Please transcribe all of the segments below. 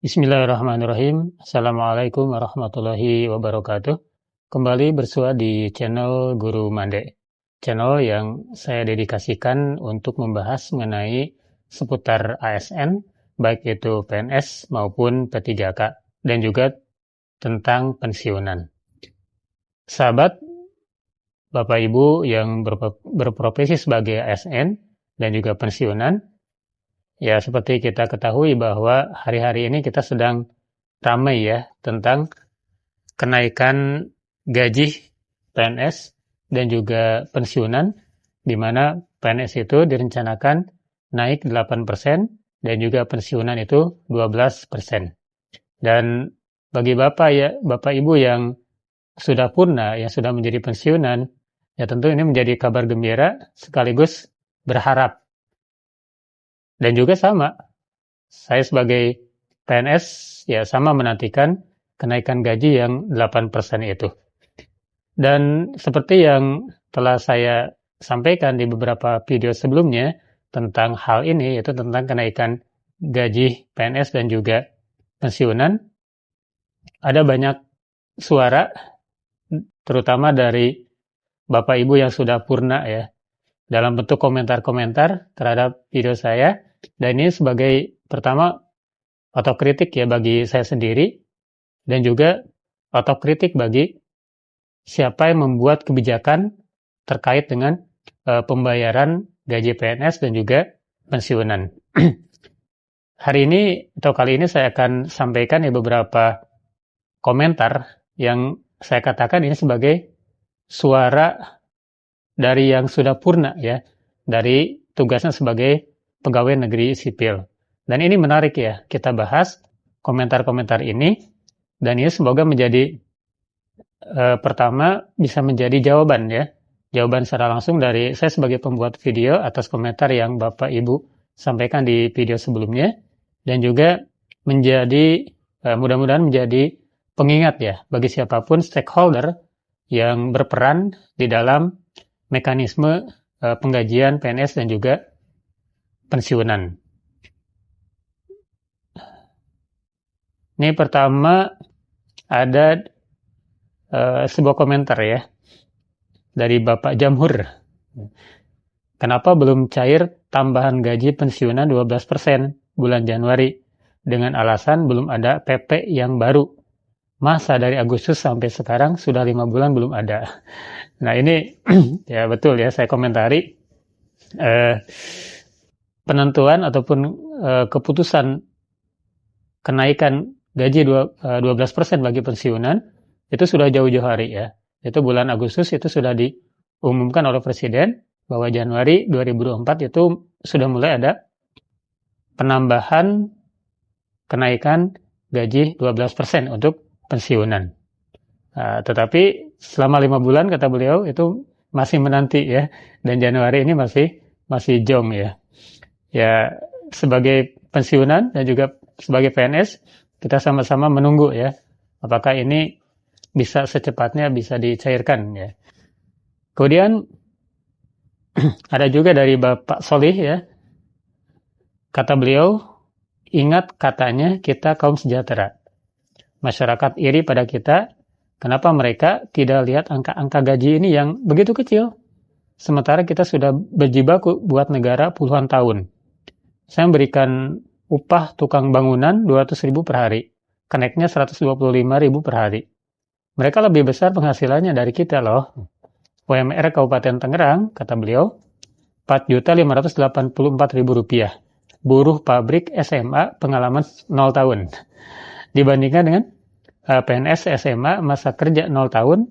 Bismillahirrahmanirrahim. Assalamualaikum warahmatullahi wabarakatuh. Kembali bersua di channel Guru Mande, channel yang saya dedikasikan untuk membahas mengenai seputar ASN, baik itu PNS maupun P3K, dan juga tentang pensiunan. Sahabat, Bapak Ibu yang berprofesi sebagai ASN dan juga pensiunan, ya, seperti kita ketahui bahwa hari-hari ini kita sedang ramai ya tentang kenaikan gaji PNS dan juga pensiunan, di mana PNS itu direncanakan naik 8% dan juga pensiunan itu 12%. Dan bagi Bapak Ibu yang sudah purna, yang sudah menjadi pensiunan, ya tentu ini menjadi kabar gembira sekaligus berharap. Dan juga sama, saya sebagai PNS ya sama menantikan kenaikan gaji yang 8% itu. Dan seperti yang telah saya sampaikan di beberapa video sebelumnya tentang hal ini, yaitu tentang kenaikan gaji PNS dan juga pensiunan, ada banyak suara, terutama dari Bapak Ibu yang sudah purna ya, dalam bentuk komentar-komentar terhadap video saya. Dan ini sebagai pertama otokritik ya bagi saya sendiri, dan juga otokritik bagi siapa yang membuat kebijakan terkait dengan pembayaran gaji PNS dan juga pensiunan. Hari ini atau kali ini saya akan sampaikan ya beberapa komentar yang saya katakan ini sebagai suara dari yang sudah purna ya, dari tugasnya sebagai pegawai negeri sipil. Dan ini menarik ya, kita bahas komentar-komentar ini, dan ini semoga menjadi pertama bisa menjadi jawaban ya, jawaban secara langsung dari saya sebagai pembuat video atas komentar yang Bapak Ibu sampaikan di video sebelumnya, dan juga menjadi mudah-mudahan menjadi pengingat ya bagi siapapun stakeholder yang berperan di dalam mekanisme penggajian PNS dan juga pensiunan. Ini pertama ada sebuah komentar ya dari Bapak Jamhur. Kenapa belum cair tambahan gaji pensiunan 12% bulan Januari dengan alasan belum ada PP yang baru? Masa dari Agustus sampai sekarang sudah 5 bulan belum ada. Nah ini ya betul ya, saya komentari penentuan ataupun keputusan kenaikan gaji 12% bagi pensiunan itu sudah jauh-jauh hari ya. Itu bulan Agustus itu sudah diumumkan oleh Presiden bahwa Januari 2024 itu sudah mulai ada penambahan kenaikan gaji 12% untuk pensiunan. Tetapi selama 5 bulan kata beliau itu masih menanti ya, dan Januari ini masih jong ya. Ya, sebagai pensiunan dan juga sebagai PNS, kita sama-sama menunggu ya, apakah ini bisa secepatnya bisa dicairkan ya. Kemudian ada juga dari Bapak Solih ya, kata beliau, ingat katanya kita kaum sejahtera. Masyarakat iri pada kita, kenapa mereka tidak lihat angka-angka gaji ini yang begitu kecil, sementara kita sudah berjibaku buat negara puluhan tahun. Saya memberikan upah tukang bangunan 200.000 per hari, kenaiknya 125.000 per hari. Mereka lebih besar penghasilannya dari kita loh. UMR Kabupaten Tangerang, kata beliau, Rp4.584.000. Buruh pabrik SMA pengalaman 0 tahun. Dibandingkan dengan PNS SMA masa kerja 0 tahun,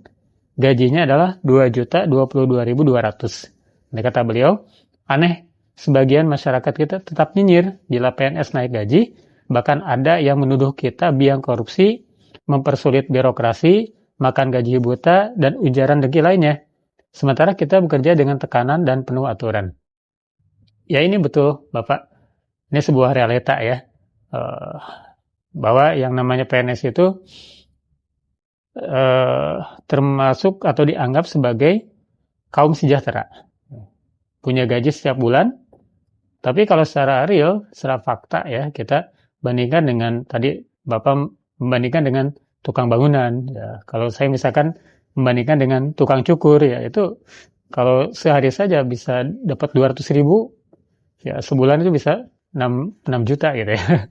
gajinya adalah Rp2.022.200. Ini kata beliau, aneh, sebagian masyarakat kita tetap nyinyir bila PNS naik gaji, bahkan ada yang menuduh kita biang korupsi, mempersulit birokrasi, makan gaji buta, dan ujaran dengki lainnya. Sementara kita bekerja dengan tekanan dan penuh aturan. Ya ini betul Bapak, ini sebuah realita ya, bahwa yang namanya PNS itu termasuk atau dianggap sebagai kaum sejahtera. Punya gaji setiap bulan, tapi kalau secara real, secara fakta ya, kita bandingkan dengan tadi Bapak membandingkan dengan tukang bangunan. Ya, kalau saya misalkan membandingkan dengan tukang cukur, ya itu kalau sehari saja bisa dapat 200.000, ya sebulan itu bisa 6 juta gitu ya.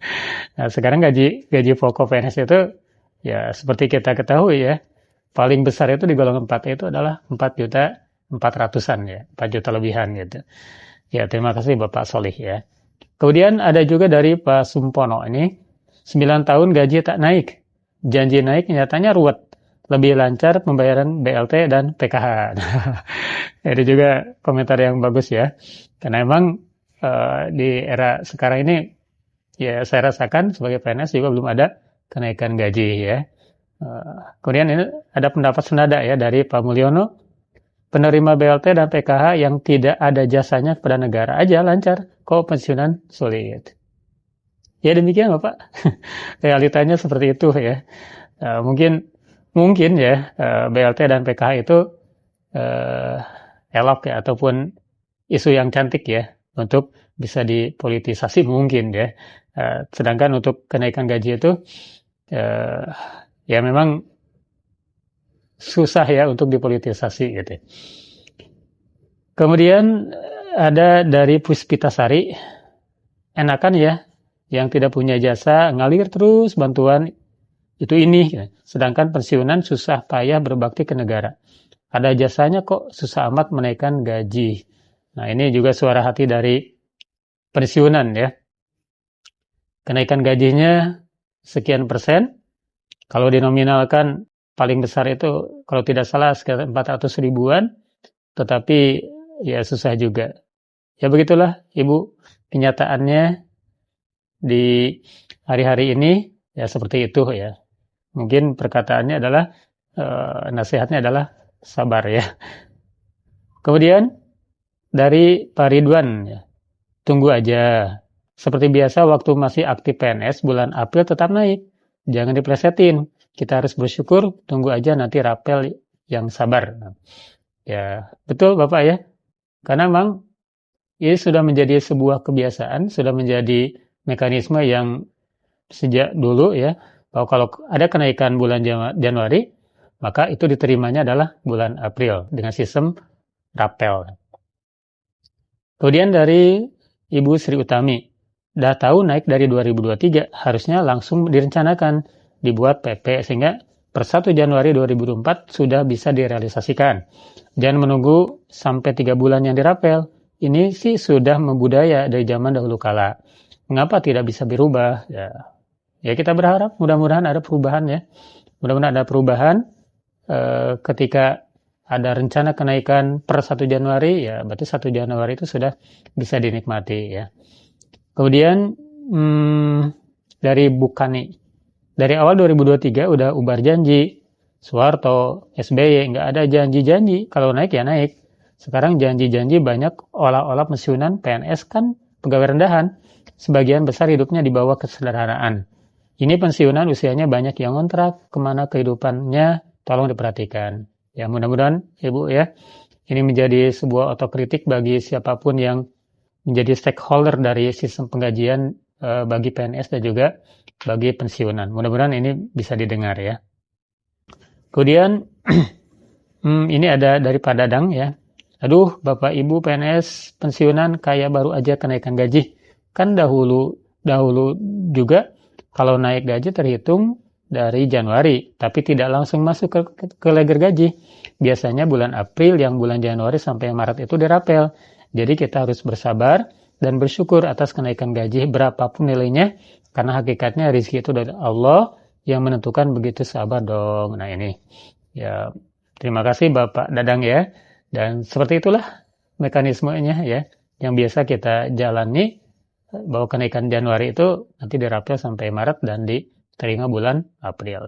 Nah, sekarang gaji gaji pokok PNS itu ya seperti kita ketahui ya, paling besar itu di golongan 4 itu adalah 4.400.000-an ya, 4 juta lebihan gitu. Ya, terima kasih Bapak Solih ya. Kemudian ada juga dari Pak Sumpono ini, 9 tahun gaji tak naik. Janji naik nyatanya ruwet. Lebih lancar pembayaran BLT dan PKH. Itu juga komentar yang bagus ya. Karena emang di era sekarang ini ya saya rasakan sebagai PNS juga belum ada kenaikan gaji ya. Kemudian ini ada pendapat senada ya dari Pak Mulyono. Penerima BLT dan PKH yang tidak ada jasanya kepada negara aja lancar, kok pensiunan sulit. Ya demikian Bapak, realitanya seperti itu ya. Mungkin ya BLT dan PKH itu elok ya, ataupun isu yang cantik ya untuk bisa dipolitisasi mungkin ya. Sedangkan untuk kenaikan gaji itu ya memang susah ya untuk dipolitisasi gitu. Kemudian ada dari Puspitasari, enakan ya yang tidak punya jasa ngalir terus bantuan itu ini, gitu. Sedangkan pensiunan susah payah berbakti ke negara. Ada jasanya kok susah amat menaikkan gaji. Nah ini juga suara hati dari pensiunan ya. Kenaikan gajinya sekian persen, kalau dinominalkan paling besar itu kalau tidak salah sekitar 400 ribuan, tetapi ya susah juga. Ya begitulah Ibu, kenyataannya di hari-hari ini ya seperti itu ya. Mungkin perkataannya adalah nasihatnya adalah sabar ya. Kemudian dari Pak Ridwan ya, tunggu aja. Seperti biasa waktu masih aktif PNS bulan April tetap naik. Jangan diplesetin. Kita harus bersyukur, tunggu aja nanti rapel yang sabar. Ya, betul Bapak ya. Karena memang ini sudah menjadi sebuah kebiasaan, sudah menjadi mekanisme yang sejak dulu ya, bahwa kalau ada kenaikan bulan Januari, maka itu diterimanya adalah bulan April dengan sistem rapel. Kemudian dari Ibu Sri Utami, dah tahu naik dari 2023, harusnya langsung direncanakan, dibuat PP sehingga per 1 Januari 2024 sudah bisa direalisasikan. Jangan menunggu sampai 3 bulan yang dirapel. Ini sih sudah membudaya dari zaman dahulu kala. Mengapa tidak bisa berubah? Ya kita berharap mudah-mudahan ada perubahan ya. Mudah-mudahan ada perubahan ketika ada rencana kenaikan per 1 Januari, ya berarti 1 Januari itu sudah bisa dinikmati ya. Kemudian dari Bukani, dari awal 2023 udah ubar janji, Soeharto, SBY, nggak ada janji-janji, kalau naik ya naik. Sekarang janji-janji banyak olah-olah pensiunan PNS kan pegawai rendahan, sebagian besar hidupnya di bawah kesederhanaan. Ini pensiunan usianya banyak yang ngontrak, kemana kehidupannya, tolong diperhatikan. Ya mudah-mudahan Ibu ya, ini menjadi sebuah otokritik bagi siapapun yang menjadi stakeholder dari sistem penggajian bagi PNS dan juga bagi pensiunan. Mudah-mudahan ini bisa didengar ya. Kemudian ini ada dari Pak Dadang ya. Aduh, Bapak Ibu PNS pensiunan kayak baru aja kenaikan gaji. Kan dahulu juga kalau naik gaji terhitung dari Januari, tapi tidak langsung masuk ke leger gaji. Biasanya bulan April yang bulan Januari sampai Maret itu dirapel. Jadi kita harus bersabar dan bersyukur atas kenaikan gaji berapapun nilainya, karena hakikatnya rezeki itu dari Allah yang menentukan, begitu sabar dong. Nah ini ya, terima kasih Bapak Dadang ya. Dan seperti itulah mekanismenya ya, yang biasa kita jalani, bahwa kenaikan Januari itu nanti dirapel sampai Maret dan diterima bulan April.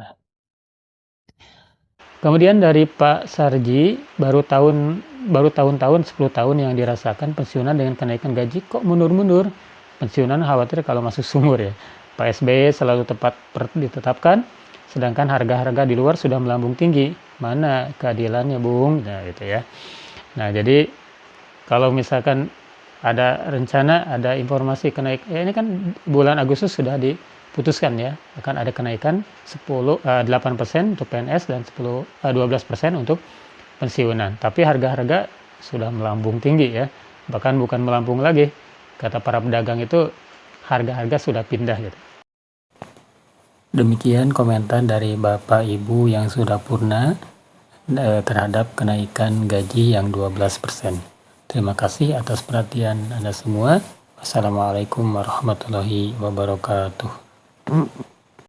Kemudian dari Pak Sarji, baru tahun-tahun 10 tahun yang dirasakan pensiunan dengan kenaikan gaji kok mundur-mundur. Pensiunan khawatir kalau masuk sumur ya. Pak SBY selalu tepat ditetapkan, sedangkan harga-harga di luar sudah melambung tinggi. Mana keadilannya, Bung? Nah, gitu ya. Nah, jadi kalau misalkan ada rencana, ada informasi kenaik, ya ini kan bulan Agustus sudah putuskan ya, akan ada kenaikan 8% untuk PNS dan 12% untuk pensiunan. Tapi harga-harga sudah melambung tinggi ya, bahkan bukan melambung lagi, kata para pedagang itu harga-harga sudah pindah gitu. Demikian komentar dari Bapak Ibu yang sudah purna terhadap kenaikan gaji yang 12%. Terima kasih atas perhatian Anda semua. Wassalamualaikum warahmatullahi wabarakatuh.